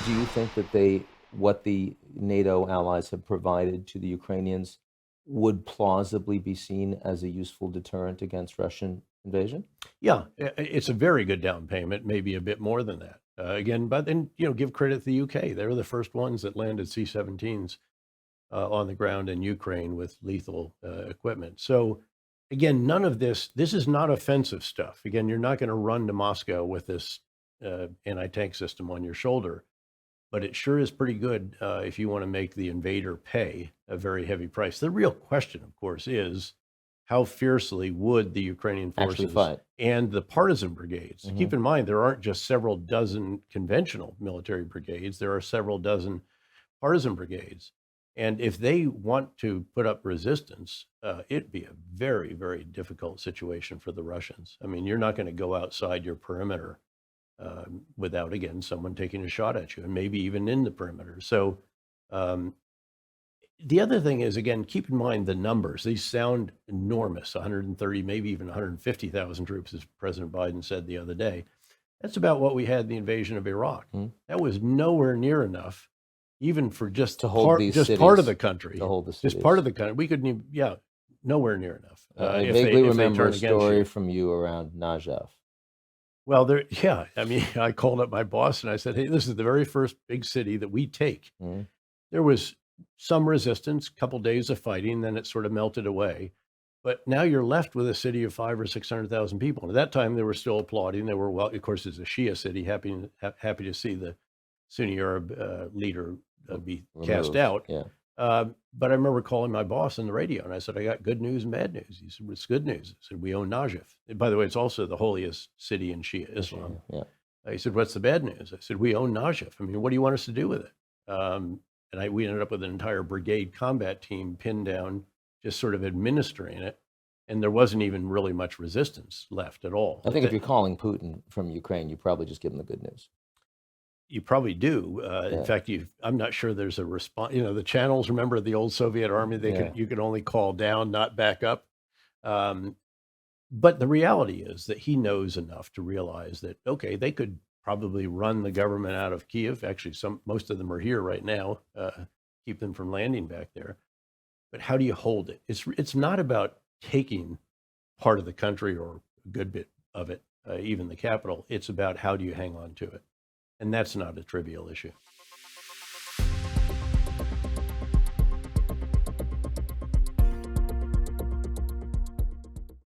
do you think that what the NATO allies have provided to the Ukrainians would plausibly be seen as a useful deterrent against Russian invasion? Yeah, it's a very good down payment, maybe a bit more than that. Again, but then, give credit to the UK. They were the first ones that landed C-17s on the ground in Ukraine with lethal equipment. So again, none of this is not offensive stuff. Again, you're not going to run to Moscow with this anti-tank system on your shoulder, but it sure is pretty good if you want to make the invader pay a very heavy price. The real question, of course, is how fiercely would the Ukrainian Actually forces fight. and the partisan brigades? Keep in mind, there aren't just several dozen conventional military brigades. There are several dozen partisan brigades. And if they want to put up resistance, it'd be a very, very difficult situation for the Russians. I mean, you're not going to go outside your perimeter without, again, someone taking a shot at you, and maybe even in the perimeter. So the other thing is, again, keep in mind the numbers. These sound enormous, 130, maybe even 150,000 troops, as President Biden said the other day. That's about what we had in the invasion of Iraq. That was nowhere near enough, even for just to hold part of the country. To hold the cities. Just part of the country. We couldn't even, nowhere near enough. I vaguely remember a story from you around Najaf. Well, I called up my boss and I said, hey, this is the very first big city that we take. There was some resistance, a couple days of fighting, then it sort of melted away. But now you're left with a city of 500,000 or 600,000 people. And at that time, they were still applauding. They were, well, of course, it's a Shia city, happy to see the Sunni Arab leader be cast out. Yeah. But I remember calling my boss on the radio and I said, I got good news and bad news. He said, it's good news. I said, we own Najaf. And by the way, it's also the holiest city in Shia Islam. Yeah. He said, what's the bad news? I said, we own Najaf. I mean, what do you want us to do with it? We ended up with an entire brigade combat team pinned down, just sort of administering it. And there wasn't even really much resistance left at all. I think if you're calling Putin from Ukraine, you probably just give him the good news. You probably do. In fact, I'm not sure there's a response. The channels, remember the old Soviet army, you could only call down, not back up. But the reality is that he knows enough to realize that, okay, they could probably run the government out of Kiev. Actually, most of them are here right now, keep them from landing back there. But how do you hold it? It's not about taking part of the country or a good bit of it, even the capital. It's about how do you hang on to it? And that's not a trivial issue.